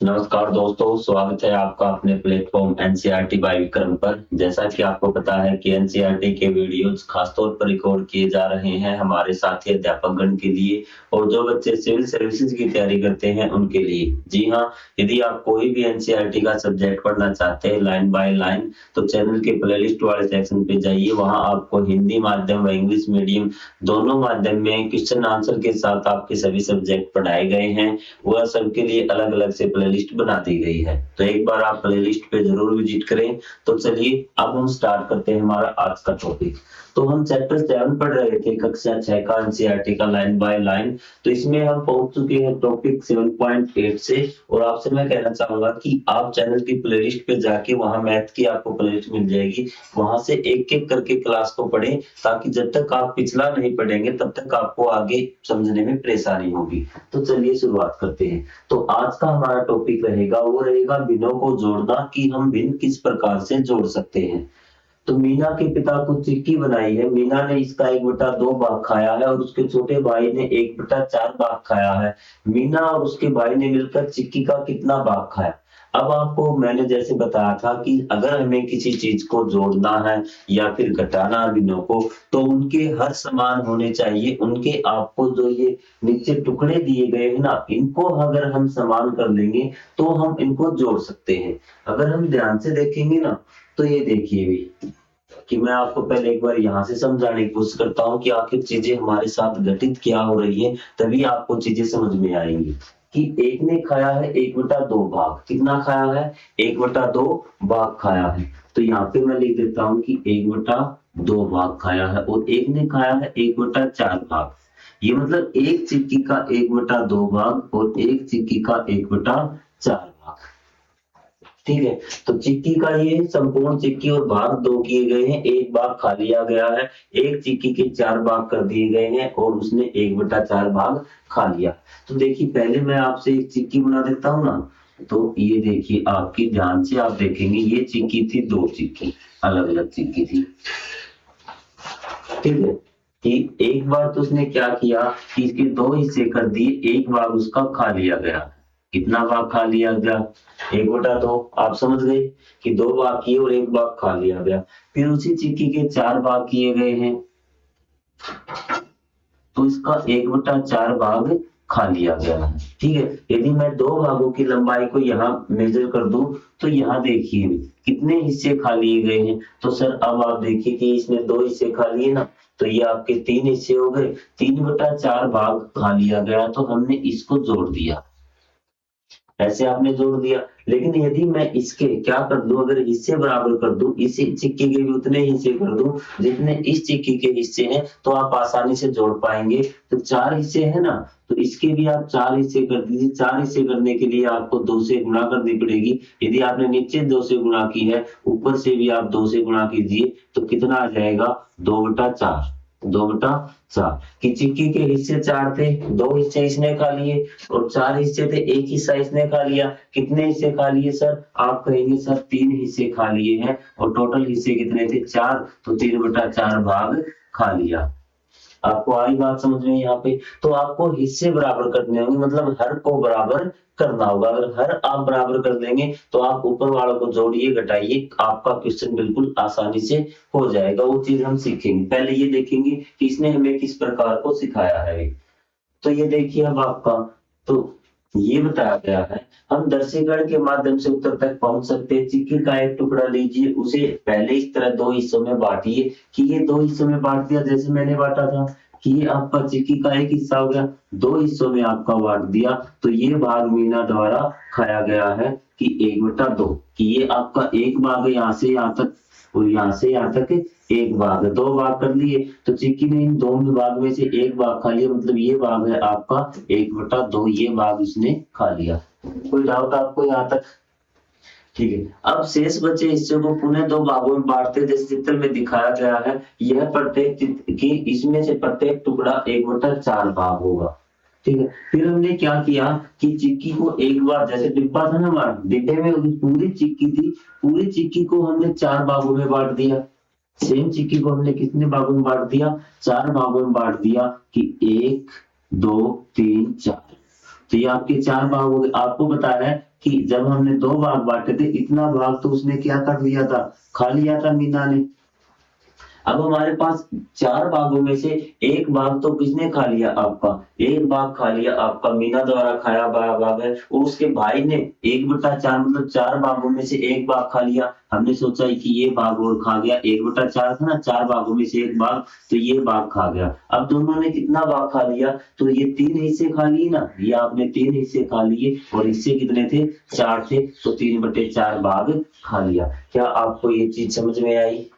नमस्कार दोस्तों, स्वागत है आपका अपने प्लेटफॉर्म एनसीईआरटी बाय विक्रम पर। जैसा कि आपको पता है कि एनसीईआरटी के वीडियोस खासतौर पर रिकॉर्ड किए जा रहे हैं हमारे साथी अध्यापकगण के लिए और जो बच्चे सिविल सर्विसेज की तैयारी करते हैं उनके लिए। जी हाँ, यदि आप कोई भी एनसीईआरटी का सब्जेक्ट पढ़ना चाहते हैं लाइन बाय लाइन, तो चैनल के प्लेलिस्ट वाले सेक्शन पे जाइए। वहां आपको हिंदी माध्यम व इंग्लिश मीडियम दोनों माध्यम में क्वेश्चन आंसर के साथ आपके सभी सब्जेक्ट पढ़ाए गए हैं। वह सबके लिए अलग-अलग से प्लेलिस्ट बना दी गई है, तो एक बार आप प्लेलिस्ट पे जरूर विजिट करें। तो चलिए अब हम स्टार्ट करते हैं हमारा आज का टॉपिक। तो हम चैप्टर 7 पढ़ रहे थे, कक्षा 6 का एनसीईआरटी का लाइन बाय लाइन। तो इसमें हम पहुंच चुके हैं टॉपिक 7.8 से, और आपसे मैं कहना चाहूंगा कि आप चैनल की प्लेलिस्ट पे जाके वहां मैथ की आपको प्लेलिस्ट मिल जाएगी, वहां से एक-एक करके क्लास को पढ़ें, ताकि जब तक आप पिछला नहीं पढ़ेंगे तब तक आपको आगे समझने में परेशानी होगी। तो चलिए शुरुआत करते हैं। तो आज का हमारा टॉपिक रहेगा, वो रहेगा भिन्नों को जोड़ना, कि हम भिन्न किस प्रकार से जोड़ सकते हैं। तो मीना के पिता को चिक्की बनाई है। मीना ने इसका 1/2 भाग खाया है और उसके छोटे भाई ने 1/4 भाग खाया है। मीना और उसके भाई ने मिलकर चिक्की का कितना भाग खाया? अब आपको मैंने जैसे बताया था कि अगर हमें किसी चीज को जोड़ना है या फिर घटाना है भिन्नों को, तो उनके हर समान होने चाहिए। उनके आपको जो ये नीचे टुकड़े दिए गए हैं ना, इनको अगर हम समान कर लेंगे तो हम इनको जोड़ सकते हैं। अगर हम ध्यान से देखेंगे ना, तो ये देखिए भी कि मैं आपको पहले एक बार यहाँ से समझाने की कोशिश करता हूँ कि आखिर चीजें हमारे साथ घटित क्या हो रही है, तभी आपको चीजें समझ में आएंगी। कि एक ने खाया है 1/2 भाग। कितना खाया है? 1/2 भाग खाया है। तो यहाँ पे मैं लिख देता हूँ कि 1/2 भाग खाया है, और एक ने खाया है 1/4 भाग। ये मतलब एक चिक्की का 1/2 भाग और एक चिक्की का 1/4 भाग। ठीक है, तो चिक्की का ये संपूर्ण चिक्की और भाग 2 किए गए हैं, एक भाग खा लिया गया है। एक चिक्की के 4 भाग कर दिए गए हैं और उसने 1/4 भाग खा लिया। तो देखिए पहले मैं आपसे एक चिक्की बना देता हूँ ना। तो ये देखिए, आपकी ध्यान से आप देखेंगे, ये चिक्की थी, 2 चिक्की अलग अलग चिक्की थी। ठीक है, कि एक बार तो उसने क्या किया कि इसके 2 हिस्से कर दिए, एक भाग उसका खा लिया गया। कितना भाग खा लिया गया? 1/2। आप समझ गए कि 2 भाग किए और 1 भाग खा लिया गया। फिर उसी चिक्की के 4 भाग किए गए हैं, तो इसका 1/4 भाग खा लिया गया है। ठीक है, यदि मैं 2 भागों की लंबाई को यहाँ मेजर कर दूं, तो यहाँ देखिए कितने हिस्से खा लिए गए हैं। तो सर अब आप देखिए कि इसने 2 हिस्से खा लिए ना, तो ये आपके 3 हिस्से हो गए। 3/4 भाग खा लिया गया, तो हमने इसको जोड़ दिया। ऐसे आपने जोड़ दिया। लेकिन यदि मैं इसके क्या कर दूं, अगर हिस्से बराबर कर दूं, इसी सिक्के के भी उतने हिस्से कर दूं जितने इस सिक्के के हिस्से हैं, तो आप आसानी से जोड़ पाएंगे। तो 4 हिस्से हैं ना, तो इसके भी आप 4 हिस्से कर दीजिए। 4 हिस्से करने के लिए आपको 2 से गुणा करनी पड़ेगी। यदि आपने नीचे 2 से गुणा की है, ऊपर से भी आप 2 से गुणा कीजिए, तो कितना आ जाएगा? 2/4। 2/4 कि चिक्की के हिस्से 4 थे, 2 हिस्से इसने खा लिए, और 4 हिस्से थे, 1 हिस्सा इसने खा लिया। कितने हिस्से खा लिए सर? आप कहेंगे सर 3 हिस्से खा लिए हैं, और टोटल हिस्से कितने थे? 4, तो 3/4 भाग खा लिया। आपको आई बात समझ में यहाँ पे? तो आपको हिस्से बराबर करने होंगे, मतलब हर को बराबर करना होगा। अगर हर आप बराबर कर देंगे, तो आप ऊपर वालों को जोड़िए घटाइए, आपका क्वेश्चन बिल्कुल आसानी से हो जाएगा। वो चीज हम सीखेंगे। पहले ये देखेंगे कि इसने हमें किस प्रकार को सिखाया है। तो ये देखिए अब आपका, तो ये बताया गया है, हम दर्शीकरण के माध्यम से उत्तर तक पहुंच सकते हैं। चिक्की का एक टुकड़ा लीजिए, उसे पहले इस तरह 2 हिस्सों में बांटिए, कि ये 2 हिस्सों में बांट दिया जैसे मैंने बांटा था, कि ये आपका चिक्की का एक हिस्सा हो गया। 2 हिस्सों में आपका बांट दिया, तो ये भाग मीना द्वारा खाया गया है कि 1/2, कि ये आपका एक भाग है यहाँ से यहाँ तक, और यहाँ से यहाँ तक एक भाग है। 2 भाग कर लिए, तो चिक्की ने इन 2 भाग में से एक भाग खा लिया, मतलब ये भाग है आपका 1/2, ये भाग इसने खा लिया। कोई डाउट आपको यहाँ तक? ठीक है, अब शेष बचे हिस्से को पुनः 2 भागों में बांटते, जैसे चित्र में दिखाया गया है। यह प्रत्येक चित्र की, इसमें से प्रत्येक टुकड़ा 1/4 भाग होगा। ठीक है, फिर हमने क्या किया कि चिक्की को एक बार, जैसे डिब्बा था ना हमारा, डिब्बे में पूरी चिक्की थी, पूरी चिक्की को हमने 4 भागों में बांट दिया। सेम चिक्की को हमने कितने भागों में बांट दिया? 4 भागों में बांट दिया, कि 1, 2, 3, 4। तो ये आपके 4 भाग हो गए। आपको पता है कि जब हमने 2 भाग बांटे थे, इतना भाग तो उसने क्या कर लिया था, खा लिया था मीना ने। अब हमारे पास 4 भागों में से एक भाग तो किसने खा लिया, आपका एक भाग खा लिया, आपका मीना द्वारा खाया भाग है, और उसके भाई ने 1/4 मतलब 4 भागों में से एक भाग खा लिया। हमने सोचा कि ये भाग और खा गया, 1/4 था ना, 4 भागों में से एक भाग, तो ये भाग खा गया। अब दोनों ने कितना भाग खा लिया, तो ये 3 हिस्से खा लिए ना, ये आपने 3 हिस्से खा लिए, और हिस्से कितने थे, 4 थे, तो 3/4 भाग खा लिया। क्या आपको ये चीज समझ में आई?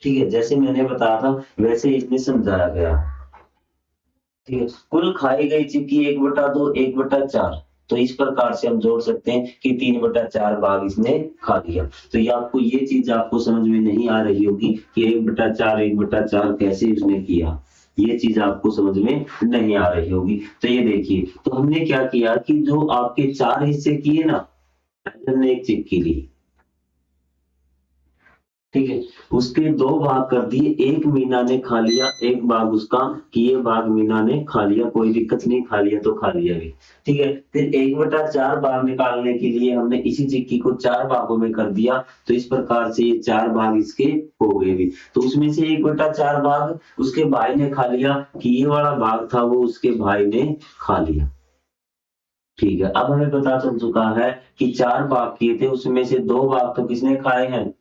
ठीक है, जैसे मैंने बताया था वैसे इसमें समझाया गया। ठीक है, कुल खाई गई चिक्की 1/2 1/4, तो इस प्रकार से हम जोड़ सकते हैं कि 3/4 भाग इसने खा लिया। तो ये आपको ये चीज आपको समझ में नहीं आ रही होगी कि 1/4 कैसे इसने किया, ये चीज आपको समझ में नहीं आ रही होगी। तो ये देखिए, तो हमने क्या किया कि जो आपके 4 हिस्से किए ना, हमने एक चिक्की ली, ठीक है, उसके 2 भाग कर दिए, एक मीना ने खा लिया, एक भाग उसका, कि ये भाग मीना ने खा लिया, कोई दिक्कत नहीं, खा लिया तो खा लिया भी। ठीक है, फिर 1/4 भाग निकालने के लिए हमने इसी चिक्की को 4 भागों में कर दिया, तो इस प्रकार से ये 4 भाग इसके हो गए भी। तो उसमें से 1/4 भाग उसके भाई ने खा लिया, कि ये वाला भाग था वो उसके भाई ने खा लिया। ठीक है, अब हमें पता चल चुका है कि 4 भाग किए थे, उसमें से 2 भाग तो किसने खाए हैं,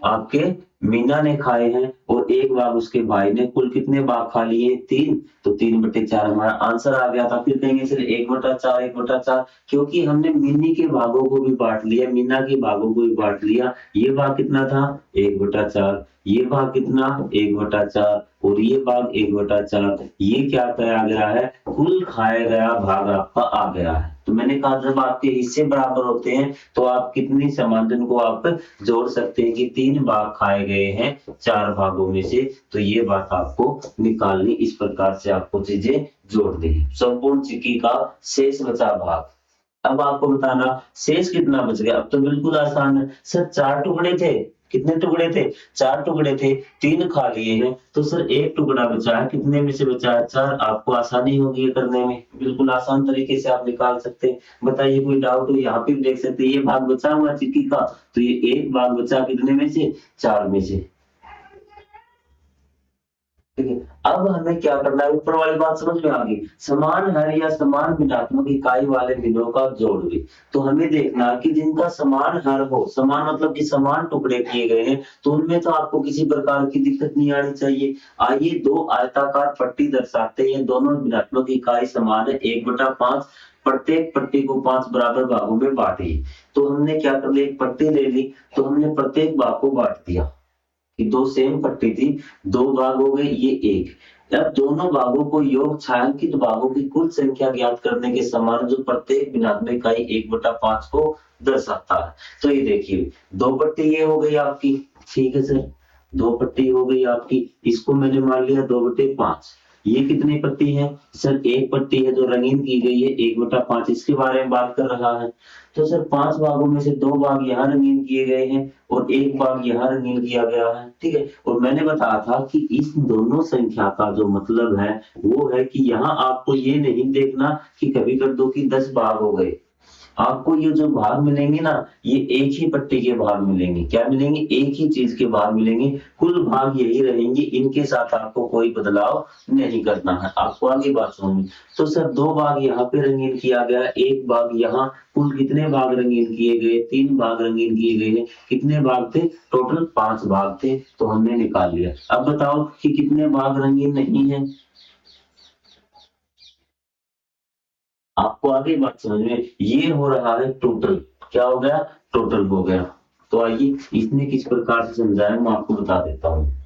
आपके मीना ने खाए हैं, और एक भाग उसके भाई ने। कुल कितने भाग खा लिए, 3, तो 3/4 हमारा आंसर आ गया था। फिर कहेंगे सर 1/4 1/4, क्योंकि हमने मिनी के भागों को भी बांट लिया, मीना के भागों को भी बांट लिया। ये भाग कितना था, 1/4, ये भाग कितना, 1/4, और ये भाग 1/4। ये क्या किया गया है, कुल खाया गया भाग आपका आ गया है। तो मैंने कहा जब आपके हिस्से बराबर होते हैं तो आप कितनी समानजन को आप जोड़ सकते हैं, कि 3 भाग खाए गए हैं 4 भागों में से, तो ये बात आपको निकालनी, इस प्रकार से आपको चीजें जोड़ दी। संपूर्ण चिक्की का शेष बचा भाग। अब आपको बताना शेष कितना बच गया। अब तो बिल्कुल आसान है सर, 4 टुकड़े थे, कितने टुकड़े थे, 4 टुकड़े थे, 3 खा लिए हैं, तो सर 1 टुकड़ा बचा है, कितने में से बचा है, 4। आपको आसानी होगी ये करने में, बिल्कुल आसान तरीके से आप निकाल सकते हैं। बताइए कोई डाउट हो, यहाँ पे भी देख सकते हैं, ये भाग बचा हुआ चिक्की का, तो ये एक भाग बचा कितने में से, 4 में से। ठीक है, अब हमें क्या करना है, ऊपर वाली बात समझ में आ गई, समान हर या समान भिन्नात्मक इकाई वाले भिन्नों का जोड़ भी। तो हमें देखना कि जिनका समान हर हो, समान मतलब कि समान टुकड़े किए गए हैं, तो उनमें तो आपको किसी प्रकार की दिक्कत नहीं आनी चाहिए। आइए 2 आयताकार पट्टी दर्शाते हैं, दोनों भिन्नात्मक इकाई समान है, 1/5, प्रत्येक पट्टी को 5 बराबर भागों में बांटिए। तो हमने क्या कर लिया, एक पट्टी ले ली, तो हमने प्रत्येक भाग को बांट दिया, कि 2 सेम पट्टी थी, 2 भाग हो गए, ये 1। अब दोनों भागों को योग छायांकित भागों की कुल संख्या ज्ञात करने के समान, जो प्रत्येक भिन्नात्मक इकाई 1/5 को दर्शाता है। तो ये देखिए 2 पट्टी ये हो गई आपकी, ठीक है सर, 2 पट्टी हो गई आपकी, इसको मैंने मान लिया 2/5। ये कितनी पट्टी है सर, एक पट्टी है जो रंगीन की गई है, 1/5, इसके बारे में बात कर रहा है। तो सर 5 भागों में से 2 भाग यहाँ रंगीन किए गए हैं, और एक भाग यहाँ रंगीन किया गया है। ठीक है, और मैंने बताया था कि इस दोनों संख्या का जो मतलब है वो है कि यहाँ आपको ये नहीं देखना कि कभी कर दो कि 10 भाग हो गए। आपको ये जो भाग मिलेंगे ना, ये एक ही पट्टी के भाग मिलेंगे। क्या मिलेंगे, एक ही चीज के भाग मिलेंगे, कुल भाग यही रहेंगे, इनके साथ आपको कोई बदलाव नहीं करना है। आपको आगे बात समझ। तो सर 2 भाग यहाँ पे रंगीन किया गया, एक भाग यहाँ, कुल कितने भाग रंगीन किए गए, 3 भाग रंगीन किए गए हैं। कितने भाग थे, टोटल 5 भाग थे, तो हमने निकाल लिया। अब बताओ कि कितने भाग रंगीन नहीं है। आपको आगे बात समझ में, ये हो रहा है टोटल, क्या हो गया, टोटल हो गया। तो आइए इसने किस प्रकार से समझाया मैं आपको बता देता हूँ।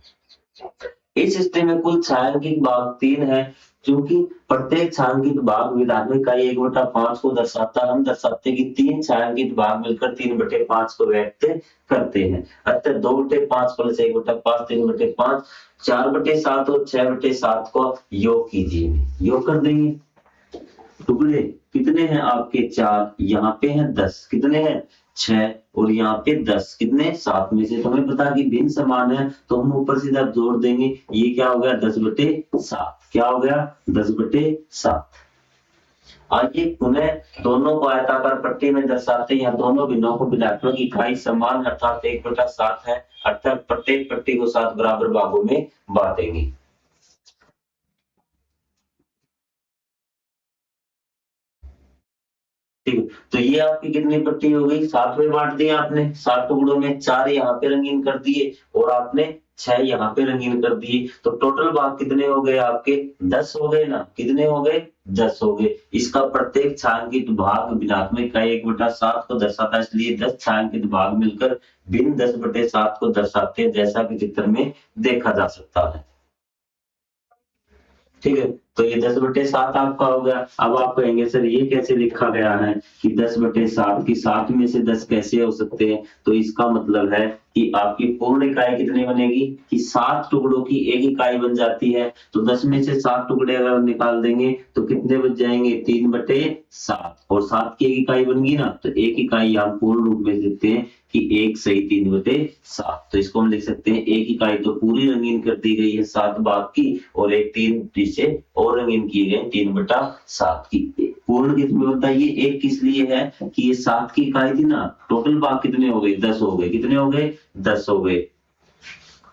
इस स्थिति में कुल छायांकित भाग 3 है, क्योंकि प्रत्येक छायांकित भाग विधात्मक इकाई 1/5 को दर्शाता है। हम दर्शाते हैं कि 3 छायांकित भाग मिलकर 3/5 को व्यक्त करते हैं। अतः 2/5 प्लस 1/5 3/5, 4/7 और 6/7 को योग कीजिए, योग कर देंगे। टुकड़े कितने हैं आपके, 4, यहाँ पे हैं 10, कितने हैं 6, और यहाँ पे 10, कितने 7 में से। तो हमें पता कि भिन्न समान है, तो हम ऊपर सीधा जोड़ देंगे, ये क्या हो गया 10/7, क्या हो गया 10/7। आइए पुनः दोनों को आयताकार पट्टी में दर्शाते हैं। दोनों भिन्नों को भिन्नात्मक इकाई समान अर्थात 1/7 है, अर्थात प्रत्येक पट्टी को 7 बराबर भागों में बांटेंगे। ठीक है, तो ये आपकी कितनी पट्टी हो गई, 7 में बांट दिया आपने, 7 टुकड़ों में, 4 यहाँ पे रंगीन कर दिए और आपने 6 यहाँ पे रंगीन कर दिए। तो टोटल भाग कितने हो गए आपके, 10 हो गए ना, कितने हो गए, 10 हो गए। इसका प्रत्येक छायांकित भाग भिन्नात्मक इकाई 1/7 को दर्शाता है, इसलिए 10 छायांकित भाग मिलकर भिन्न 10/7 को दर्शाते हैं, जैसा कि चित्र में देखा जा सकता है। ठीक है, तो ये 10/7 आपका हो गया। अब आप कहेंगे सर ये कैसे लिखा गया है कि 10/7 की 7 में से 10 कैसे हो सकते हैं, तो इसका मतलब है कि आपकी पूर्ण इकाई कितनी बनेगी कि 7 टुकड़ों की एक इकाई बन जाती है। तो 10 में से 7 टुकड़े अगर निकाल देंगे तो कितने बच जाएंगे, 3/7, और 7 की एक इकाई बन गई ना, तो एक इकाई हम पूर्ण रूप में देते हैं कि 1 सही 3/7। तो इसको हम लिख सकते हैं एक इकाई तो पूरी रंगीन कर दी गई है 7 भाग की, और एक 3 जिससे और रंगीन किए गए 3/7 की। पूर्ण किस में होता है, ये एक किस लिए है कि ये 7 की इकाई थी ना, टोटल भाग कितने हो गए, 10 हो गए। कितने हो गए, 10 हो गए।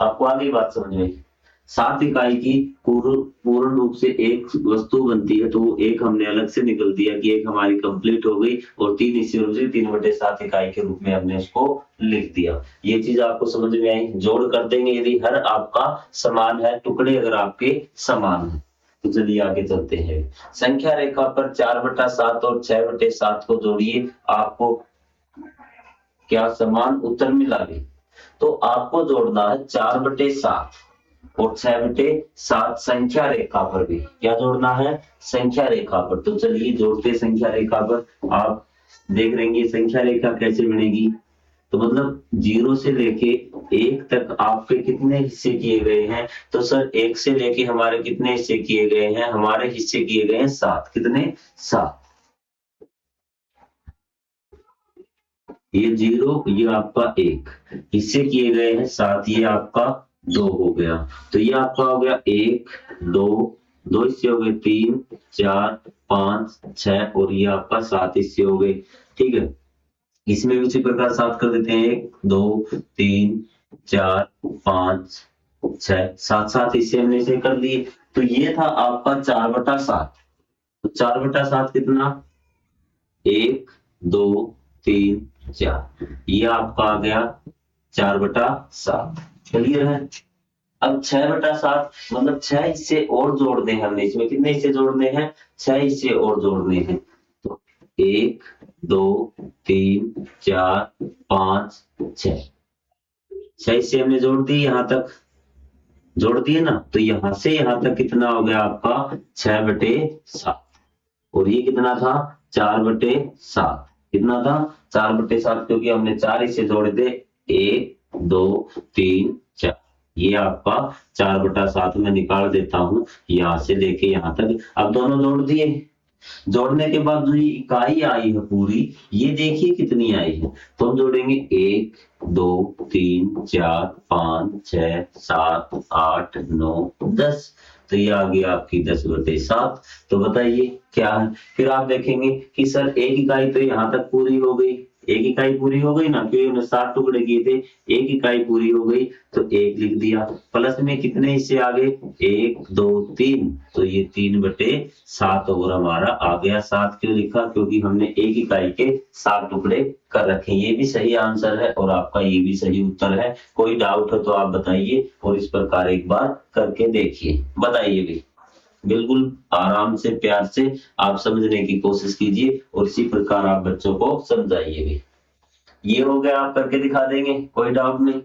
आपको आगे बात समझ में, 7 इकाई की पूर्ण रूप से एक वस्तु बनती है, तो वो एक हमने अलग से निकल दिया कि एक हमारी कंप्लीट हो गई, और 3 इसी रूप से 3/7 इकाई के रूप में हमने उसको लिख दिया। ये चीज आपको समझ में आई, जोड़ कर देंगे यदि हर आपका समान है, टुकड़े अगर आपके समान है। तो चलिए आगे चलते हैं। संख्या रेखा पर 4/7 और 6/7 को जोड़िए, आपको क्या समान उत्तर मिला भी। तो आपको जोड़ना है 4/7 और 6/7 संख्या रेखा पर भी। क्या जोड़ना है, संख्या रेखा पर। तो चलिए जोड़ते संख्या रेखा पर। आप देख रहेंगे संख्या रेखा कैसे बनेगी, तो मतलब 0 से लेके 1 तक आपके कितने हिस्से किए गए हैं, तो सर 1 से लेके हमारे कितने हिस्से किए गए हैं, हमारे हिस्से किए गए हैं 7। कितने, 7। ये 0, ये आपका 1, हिस्से किए गए हैं 7, ये आपका 2 हो गया। तो ये आपका हो गया 1 2, 2 हिस्से हो गए 3 4 5 6, और ये आपका 7 हिस्से हो गए। ठीक है, इसमें भी उसी प्रकार 7 कर देते हैं, 1 2 3 4 5 6, 7 हिस्से हमने इसे कर दिए। तो ये था आपका 4/7। तो 4/7 कितना, 1 2 3 4, ये आपका आ गया 4/7। क्लियर है। अब 6/7 मतलब 6 हिस्से और जोड़ने हैं हमने, इसमें कितने हिस्से जोड़ने हैं, 6 हिस्से और जोड़ने हैं। तो 1 2 3 4 5 6, 6 हिस्से हमने जोड़ दिए, यहां तक जोड़ दिए ना। तो यहां से यहां तक कितना हो गया आपका 6/7, और ये कितना था 4/7। कितना था 4/7, क्योंकि हमने 4 हिस्से जोड़े थे, 1 2 3 4। ये आपका 4/7 में निकाल देता हूं, यहां से लेके यहां तक। अब दोनों जोड़ दिए, जोड़ने के बाद जो ये इकाई आई है पूरी, ये देखिए कितनी आई है। तो हम जोड़ेंगे 1 2 3 4 5 6 7 8 9 10। तो ये आ गई आपकी 10/7। तो बताइए क्या है। फिर आप देखेंगे कि सर एक इकाई तो यहाँ तक पूरी हो गई, एक इकाई पूरी हो गई ना, क्योंकि हमने 7 टुकड़े किए थे, एक इकाई पूरी हो गई, तो 1 लिख दिया। प्लस में कितने हिस्से आ गए, 1 2 3, तो ये 3/7 और हमारा आ गया। 7 क्यों लिखा, क्योंकि हमने एक इकाई के 7 टुकड़े कर रखे। ये भी सही आंसर है और आपका ये भी सही उत्तर है। कोई डाउट हो तो आप बताइए, और इस प्रकार एक बार करके देखिए, बताइए भी। बिल्कुल आराम से प्यार से आप समझने की कोशिश कीजिए, और इसी प्रकार आप बच्चों को समझाइए भी। ये हो गया, आप करके दिखा देंगे, कोई डाउट नहीं।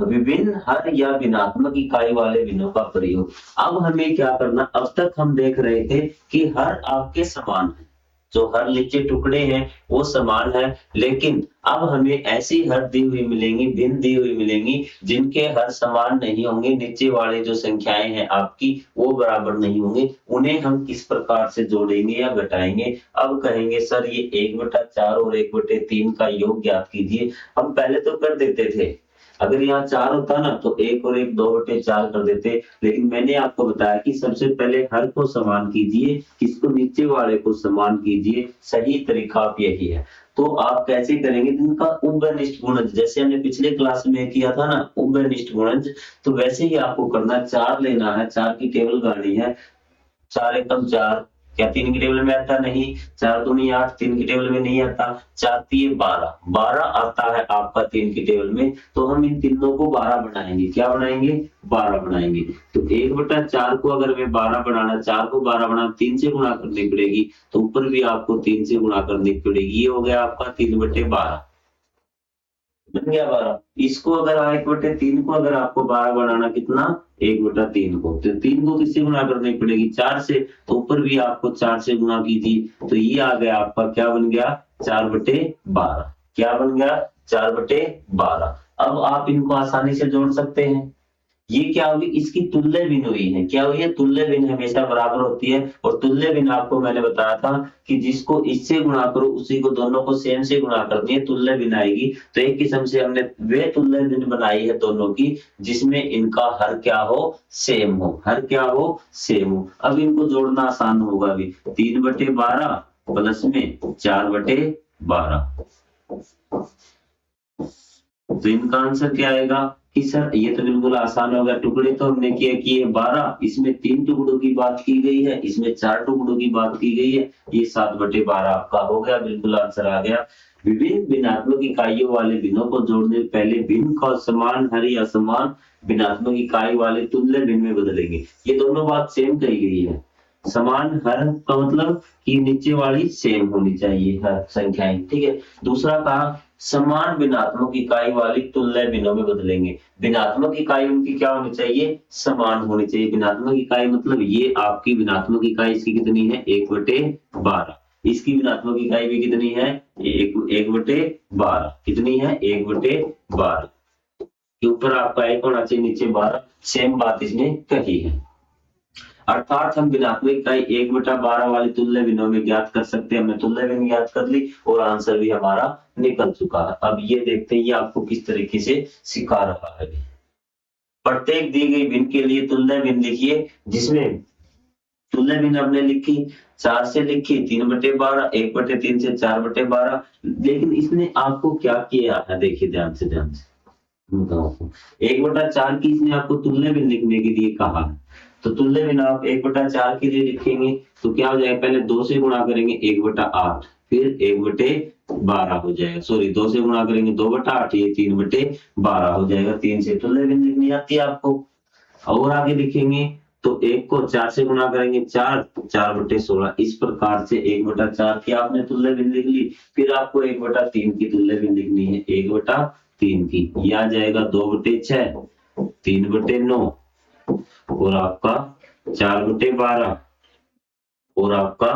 विभिन्न हर या भिन्नात्मक इकाई वाले भिन्नों का प्रयोग। अब हमें क्या करना, अब तक हम देख रहे थे कि हर आपके समान है, जो हर नीचे टुकड़े हैं वो समान है, लेकिन अब हमें ऐसी हर दी हुई मिलेंगी, भिन्न दी हुई मिलेंगी, जिनके हर समान नहीं होंगे। नीचे वाले जो संख्याएं हैं आपकी वो बराबर नहीं होंगे, उन्हें हम किस प्रकार से जोड़ेंगे या घटाएंगे। अब कहेंगे सर ये 1/4 और 1/3 का योग ज्ञात कीजिए। हम पहले तो कर देते थे, अगर यहाँ 4 होता ना तो 1 और 1 2/4 कर देते, लेकिन मैंने आपको बताया कि सबसे पहले हर को समान कीजिए, किसको, नीचे वाले को समान कीजिए। सही तरीका आप यही है। तो आप कैसे करेंगे इनका उभयनिष्ठ गुणज, जैसे हमने पिछले क्लास में किया था ना उभयनिष्ठ गुणज, तो वैसे ही आपको करना है। 4 लेना है, 4 की टेबल गाड़ी है, 4 एकम 4, क्या 3 की टेबल में आता? नहीं। 4 दूनी 8, 3 की टेबल में नहीं आता। 4 3 12, 12 आता है आपका 3 की टेबल में, तो हम इन तीनों को 12 बनाएंगे। क्या बनाएंगे? 12 बनाएंगे। तो 1/4 को अगर मैं 12 बनाना, 4 को 12 बनाना, 3 से गुणा करनी पड़ेगी, तो ऊपर भी आपको 3 से गुणा करनी पड़ेगी। ये हो गया आपका 3/12, बन गया 12। इसको अगर 1/3 को अगर आपको 12 बनाना, कितना? 1/3 को, तो 3 को किससे गुणा करनी पड़ेगी? 4 से, तो ऊपर भी आपको 4 से गुणा की थी, तो ये आ गया आपका, क्या बन गया? 4/12। क्या बन गया? 4/12। अब आप इनको आसानी से जोड़ सकते हैं। ये क्या होगी? इसकी तुल्य भिन्न हुई है। क्या हुई है? तुल्य भिन्न हमेशा बराबर होती है, और तुल्य भिन्न आपको मैंने बताया था कि जिसको इससे गुणा करो उसी को, दोनों को सेम से गुणा करनी है, तुल्य भिन्न आएगी। तो एक किस्म से हमने वे तुल्य भिन्न बनाई है दोनों की, जिसमें इनका हर क्या हो? सेम हो। हर क्या हो? सेम हो। अब इनको जोड़ना आसान होगा भी। 3/12 प्लस में 4/12, तो इनका आंसर क्या आएगा? कि सर ये तो बिल्कुल आसान हो गया। टुकड़े तो हमने किया कि ये 12, इसमें 3 टुकड़ों की बात की गई है, इसमें 4 टुकड़ों की बात की गई है। ये 7/12 आपका हो गया, बिल्कुल आंसर आ गया। विभिन्न भिन्नात्मक इकाइयों वाले भिन्नों को जोड़ने से पहले भिन्न का समान हर या समान भिन्नात्मक इकाई वाले तुल्य भिन्न में बदलेंगे। ये दोनों बात सेम कही गई है। समान हर का मतलब कि नीचे वाली सेम होनी चाहिए हर संख्याएं, ठीक है। दूसरा कहा समान भिन्नात्मक इकाई वाली तुल्य भिन्नों में बदलेंगे। भिन्नात्मक इकाई उनकी क्या होनी चाहिए? समान होनी चाहिए। भिन्नात्मक इकाई मतलब ये आपकी भिन्नात्मक इकाई इसकी कितनी है? 1/12। इसकी भिन्नात्मक इकाई भी कितनी है? 1/12। कितनी है? 1/12 के ऊपर आपका 1 होना चाहिए, नीचे 12। सेम बात इसमें कही है। अर्थात हम भिन्नात्मक इकाई 1/12 वाली तुल्य भिन्नों में ज्ञात कर सकते हैं। हमने तुल्य भिन्न ज्ञात कर ली और आंसर भी हमारा निकल चुका है। अब ये देखते हैं ये आपको किस तरीके से सिखा रहा है। प्रत्येक दी गई भिन्न के लिए तुल्य भिन्न लिखिए, जिसमें तुल्य भिन्न हमने लिखी 4 से लिखी 3/12, 1/3 से 4/12। लेकिन इसने आपको क्या किया है? देखिए ध्यान से बताओ। 1/4 की इसने आपको तुल्य भिन्न लिखने के लिए कहा है, तो तुल्य भिन्न आप 1/4 के लिए लिखेंगे तो क्या हो जाएगा? पहले 2 से गुणा करेंगे 1/8, फिर 1/12 हो जाएगा। सॉरी 2 से गुणा करेंगे 2/8, ये 3/12 हो जाएगा। 3 से तुल्य भिन्न लिखनी आती है आपको। और आगे लिखेंगे तो 1 को 4 से गुणा करेंगे 4, 4/16। इस प्रकार से 1/4 की आपने तुल्य भिन्न लिख ली। फिर आपको 1/3 की तुल्य भिन्न लिखनी है, 1/3 की। ये आ जाएगा 2/6, 3/9 और आपका 4/12 और आपका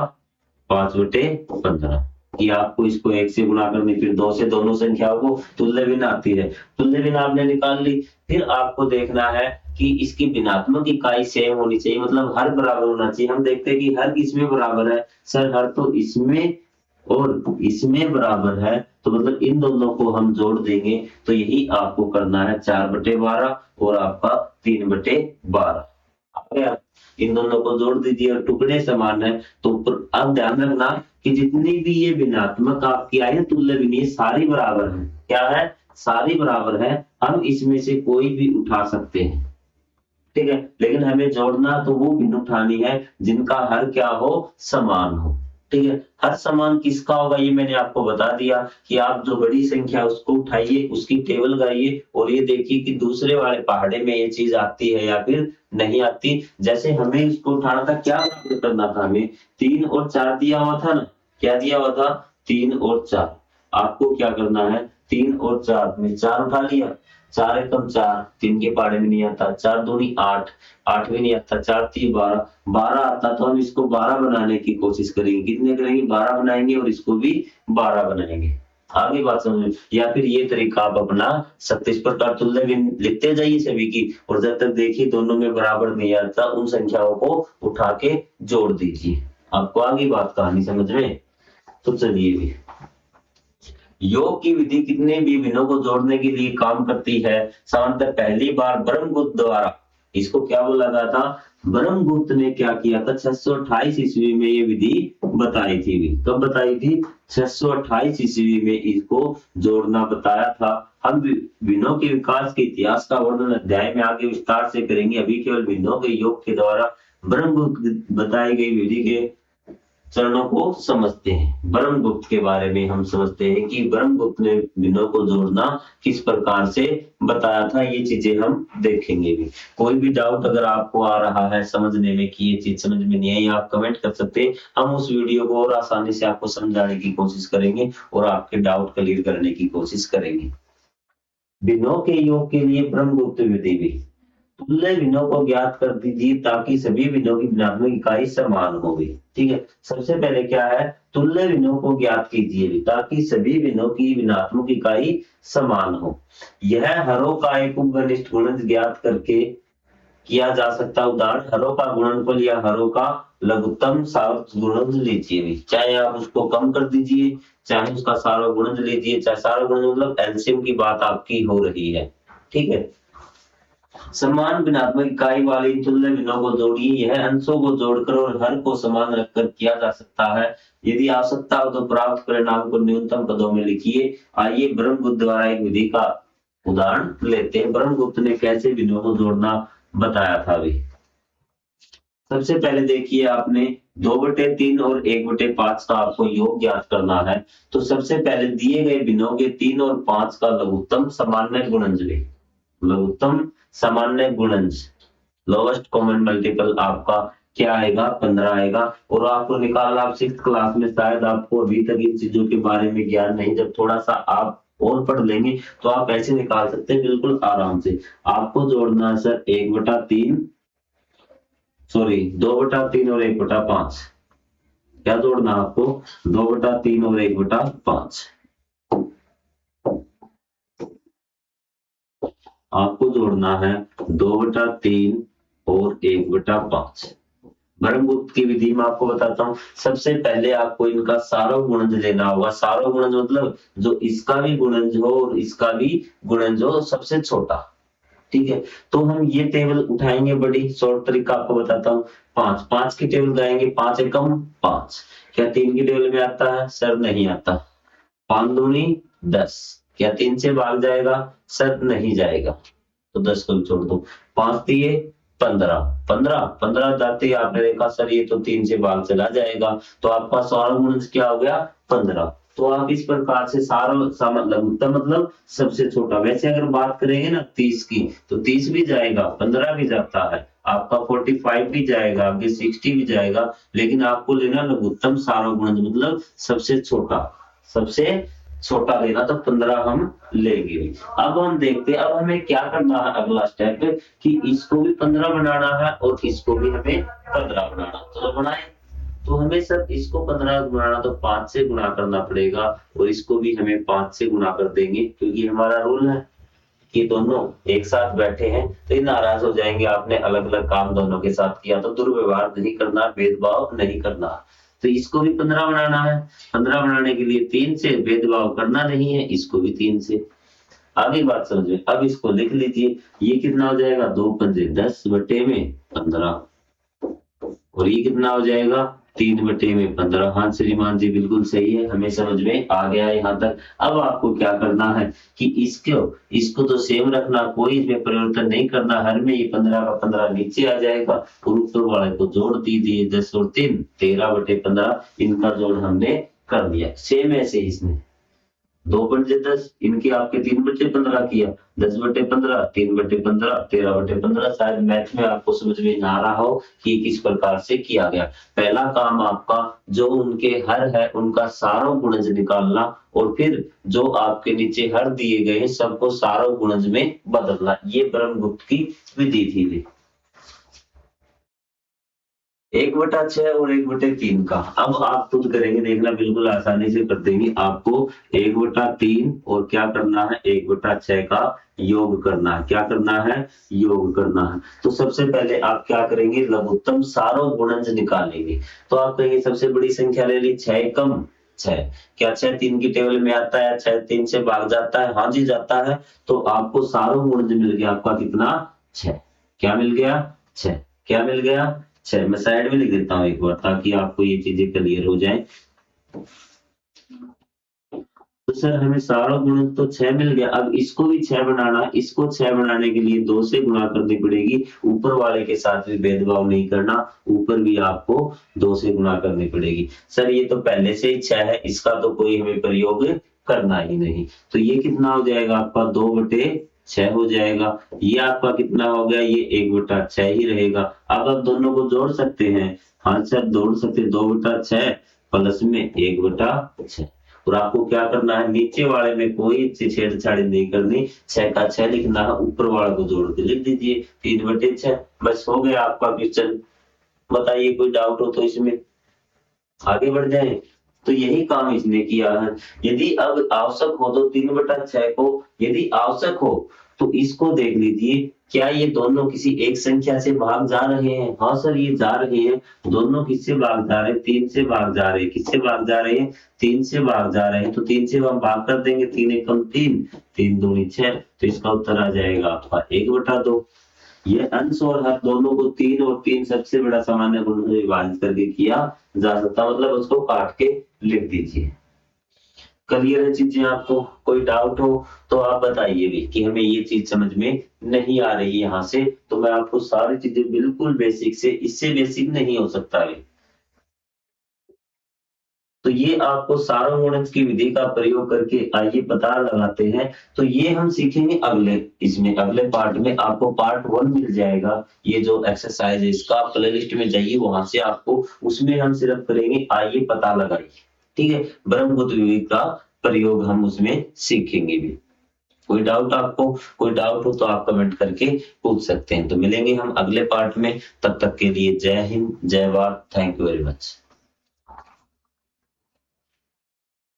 5/15 कि आपको इसको 1 से गुणा करनी, फिर 2 से दोनों संख्याओं को तुल्य भिन्न आती है। तुल्य भिन्न आपने निकाल ली। फिर आपको देखना है कि इसकी भिन्नात्मक इकाई सेम होनी चाहिए, मतलब हर बराबर होना चाहिए। हम देखते हैं कि हर किसमें बराबर है? सर हर तो इसमें और इसमें बराबर है, तो मतलब इन दोनों को हम जोड़ देंगे। तो यही आपको करना है, 4/12 और आपका 3/12 आ गया। इन दोनों को जोड़ दीजिए और टुकड़े समान है तो ऊपर। अब ध्यान रखना कि जितनी भी ये भिन्नात्मक आपकी आई है तुल्य भिन्न, ये सारी बराबर है। क्या है? सारी बराबर है। हम इसमें से कोई भी उठा सकते हैं, ठीक है। लेकिन हमें जोड़ना तो वो भिन्न उठानी है जिनका हर क्या हो? समान हो, ठीक है। हर समान किसका होगा ये मैंने आपको बता दिया कि आप जो बड़ी संख्या उसको उठाइए, उसकी टेबल गाइए और ये देखिए कि दूसरे वाले पहाड़े में ये चीज आती है या फिर नहीं आती। जैसे हमें इसको उठाना था, क्या करना था? हमें 3 और 4 दिया हुआ था ना। क्या दिया हुआ था? 3 और 4। आपको क्या करना है? 3 और 4 में 4 उठा लिया, 4 एकम 4, 3 के पहाड़े में नहीं आता। 4 दूनी 8, 8 भी नहीं आता। 4 3 12, 12 आता तो हम इसको 12 बनाने की कोशिश करेंगे। कितने करेंगे? 12 बनाएंगे और इसको भी 12 बनाएंगे। आगे बात समझ। या फिर ये तरीका आप अपना सकते। इस प्रकार तुल्य भिन्न लिखते जाइए सभी की, और जब तक देखिए दोनों में बराबर नहीं आता उन संख्याओं को उठा के जोड़ दीजिए। आपको आगे बात कहानी समझ में? तो चलिए भी योग की विधि कितने भी भिन्नों को जोड़ने के लिए काम करती है? सामान्यतः पहली बार ब्रह्मगुप्त द्वारा, इसको क्या बोला गया था? ब्रह्मगुप्त ने क्या किया था? 628 ईस्वी में ये विधि बताई थी। कब बताई थी? 628 ईस्वी में इसको जोड़ना बताया था। हम भिन्नों के विकास के इतिहास का वर्णन अध्याय में आगे विस्तार से करेंगे। अभी केवल भिन्नों के योग के द्वारा ब्रह्मगुप्त बताई गई विधि के चरणों को समझते हैं। ब्रह्मगुप्त के बारे में हम समझते हैं कि ब्रह्मगुप्त ने भिन्नों को जोड़ना किस प्रकार से बताया था, ये चीजें हम देखेंगे भी। कोई भी डाउट अगर आपको आ रहा है समझने में कि ये चीज समझ में नहीं आई, आप कमेंट कर सकते हैं। हम उस वीडियो को और आसानी से आपको समझाने की कोशिश करेंगे और आपके डाउट क्लियर करने की कोशिश करेंगे। भिन्नों के योग के लिए ब्रह्मगुप्त विधि भी। तुल्य भिन्नों को ज्ञात कर दीजिए ताकि सभी भिन्नों की भिन्नात्मक इकाई समान हो गई। ठीक है, सबसे पहले क्या है? तुल्य भिन्नों को ज्ञात कीजिए ताकि सभी भिन्नों की भिन्नात्मक इकाई समान हो। यह हरों का एक उपघनिष्ठ गुणज ज्ञात करके किया जा सकता। उदाहरण, हरों का गुणनफल या हरों का लघुत्तम सार्वत्रिक गुणज लीजिए भी, चाहे आप उसको कम कर दीजिए, चाहे उसका सार्वत्रिक गुणज लीजिए, चाहे सार्वत्रिक गुणज मतलब एलसीएम की बात आपकी हो रही है। ठीक है, समान भिन्नात्मक इकाई वाली तुल्य भिन्नों को जोड़िए। यह अंशों को जोड़कर और हर को समान रखकर किया जा सकता है। यदि आवश्यकता हो तो प्राप्त परिणाम को न्यूनतम पदों में लिखिए। आइए ब्रह्मगुप्त द्वारा एक विधि का उदाहरण लेते हैं। ब्रह्मगुप्त ने कैसे भिन्नों को जोड़ना बताया था अभी। सबसे पहले देखिए, आपने 2/3 और 1/5 का आपको योग ज्ञात करना है। तो सबसे पहले दिए गए भिन्नों के 3 और 5 का लघुत्तम सामान्य गुणज ले। लघुत्तम सामान्य गुणज, लोवेस्ट कॉमन मल्टीपल आपका क्या आएगा? 15 आएगा। और आपको निकालना, आप 6th क्लास में शायद आपको अभी तक इन चीजों के बारे में ज्ञान नहीं, जब थोड़ा सा आप और पढ़ लेंगे तो आप ऐसे निकाल सकते हैं बिल्कुल आराम से। आपको जोड़ना है सर 1/3, सॉरी 2/3 और 1/5। क्या जोड़ना आपको? 2/3 और 1/5 आपको जोड़ना है 2/3 और 1/5। ब्रह्मगुप्त की विधि में आपको बताता हूँ। सबसे पहले आपको इनका सारो गुणज लेना होगा। सारो गुणज मतलब जो इसका भी गुणज हो और इसका भी गुणज हो, सबसे छोटा। ठीक है, तो हम ये टेबल उठाएंगे, बड़ी शॉर्ट तरीका आपको बताता हूँ। 5 की टेबल गाएंगे, 5 एकम 5। क्या 3 की टेबल में आता है? सर नहीं आता। 5 दूनी 10। क्या 3 से भाग जाएगा? सर नहीं जाएगा, तो 10 को छोड़ दो। 5 दिए 15, 15 जाते ही आपने देखा सर ये तो 3 से भाग चला जाएगा, तो आपका सारा गुणज क्या हो गया? 15। तो आप इस प्रकार से सारा मतलब सबसे छोटा। वैसे अगर बात करेंगे ना 30 की, तो 30 भी जाएगा, 15 भी जाता है, आपका 45 भी जाएगा, आगे 60 भी जाएगा, लेकिन आपको लेना लघुत्तम सारा गुणज मतलब सबसे छोटा। सबसे छोटा लेना, तो 15 हम लेंगे। अब हम देखते हैं, अब हमें क्या करना है अगला स्टेप, कि इसको भी 15 बनाना है और इसको भी हमें 15 बनाना। तो बनाए, तो हमें सर इसको 15 गुना तो 5 से गुना करना पड़ेगा और इसको भी हमें 5 से गुना कर देंगे, क्योंकि हमारा रूल है कि दोनों एक साथ बैठे हैं तो ये नाराज हो जाएंगे, आपने अलग अलग काम दोनों के साथ किया। तो दुर्व्यवहार नहीं करना, भेदभाव नहीं करना। तो इसको भी 15 बनाना है। 15 बनाने के लिए 3 से भेदभाव करना नहीं है, इसको भी 3 से। आगे बात समझिए। अब इसको लिख लीजिए, ये कितना हो जाएगा? 2 पंजे 10 बटे में 15, और ये कितना हो जाएगा? 3 बटे में 15। हाँ श्रीमान जी बिल्कुल सही है, हमें समझ में आ गया यहाँ तक। अब आपको क्या करना है कि इसको तो सेम रखना, कोई इसमें परिवर्तन नहीं करना। हर में ये 15 का 15 नीचे आ जाएगा और ऊपर वाले को जोड़ दीजिए। 10 और 3 13 बटे 15, इनका जोड़ हमने कर दिया। सेम ऐसे इसमें 2 पंजे 10, इनके आपके 3 बटे 15 किया, 10 बटे 15, 3 बटे 15, 13 बटे 15। शायद मैथ में आपको समझ में ना आ रहा हो कि किस प्रकार से किया गया। पहला काम आपका, जो उनके हर है उनका सारों गुणज निकालना, और फिर जो आपके नीचे हर दिए गए सबको सारों गुणज में बदलना। ये ब्रह्मगुप्त की विधि थी। 1/6 और 1/3 का अब आप खुद करेंगे, देखना बिल्कुल आसानी से कर देंगे। आपको 1/3 और क्या करना है? 1/6 का योग करना है। क्या करना है? योग करना है। तो सबसे पहले आप क्या करेंगे? लघुत्तम सारों गुणज निकालेंगे। तो आप कहेंगे सबसे बड़ी संख्या ले ली 6 एकम 6। क्या 6 3 की टेबल में आता है? 6 3 से भाग जाता है? हाँ जी जाता है। तो आपको सारों गुण जो मिल गया आपका कितना? 6। क्या मिल गया? 6। क्या मिल गया? 6। मैं साइड में लिख देता हूँ एक बार ताकि आपको ये चीजें क्लियर हो जाए। तो सर हमें सारों गुण तो 6 मिल गया। अब इसको भी 6 बनाना, इसको 6 बनाने के लिए 2 से गुणा करनी पड़ेगी। ऊपर वाले के साथ भी भेदभाव नहीं करना, ऊपर भी आपको 2 से गुणा करनी पड़ेगी। सर ये तो पहले से ही 6 है, इसका तो कोई हमें प्रयोग करना ही नहीं। तो ये कितना हो जाएगा आपका? 2/6 हो जाएगा। ये आपका कितना हो गया? ये 1/6 ही रहेगा। अब आप दोनों को जोड़ सकते हैं। हाँ सर जोड़ सकते हैं। 2/6 प्लस में 1/6। और आपको क्या करना है? नीचे वाले में कोई छेड़छाड़ी नहीं करनी। 6 का 6 लिखना है, ऊपर वाले को जोड़ के लिख दीजिए 3/6। बस हो गया आपका क्वेश्चन। बताइए कोई डाउट हो तो इसमें आगे बढ़ जाए। तो यही काम इसने किया है। यदि अब आवश्यक हो तो 3/6 को यदि आवश्यक हो तो इसको देख लीजिए, क्या ये दोनों किसी एक संख्या से भाग जा रहे हैं? हाँ सर ये जा रहे हैं। दोनों किससे भाग जा रहे हैं? 3 से भाग जा रहे हैं। किससे भाग जा रहे हैं? 3 से भाग जा रहे हैं। तो 3 से हम भाग कर देंगे। 3 एकम 3, 3 दूनी 6। तो इसका उत्तर आ जाएगा आपका 1/2। ये अंश और हर दोनों को 3 और 3 सबसे बड़ा सामान्य गुण में विभाजित करके किया जा सकता, मतलब उसको काट के लिख दीजिए। क्लियर है चीजें आपको? कोई डाउट हो तो आप बताइए भी कि हमें ये चीज समझ में नहीं आ रही यहाँ से। तो मैं आपको सारी चीजें बिल्कुल बेसिक से, इससे बेसिक नहीं हो सकता है। तो ये आपको सार्वगुणज की विधि का प्रयोग करके आइए पता लगाते हैं। तो ये हम सीखेंगे अगले इसमें, अगले पार्ट में। आपको पार्ट 1 मिल जाएगा। ये जो एक्सरसाइज है इसका आप प्लेलिस्ट में जाइए, वहां से आपको, उसमें हम सिर्फ करेंगे आइए पता लगाइए। ठीक है, ब्रह्मगुप्त विधि का प्रयोग हम उसमें सीखेंगे भी। कोई डाउट आपको? कोई डाउट हो तो आप कमेंट करके पूछ सकते हैं। तो मिलेंगे हम अगले पार्ट में। तब तक के लिए जय हिंद, जय Bharat. Thank you very much.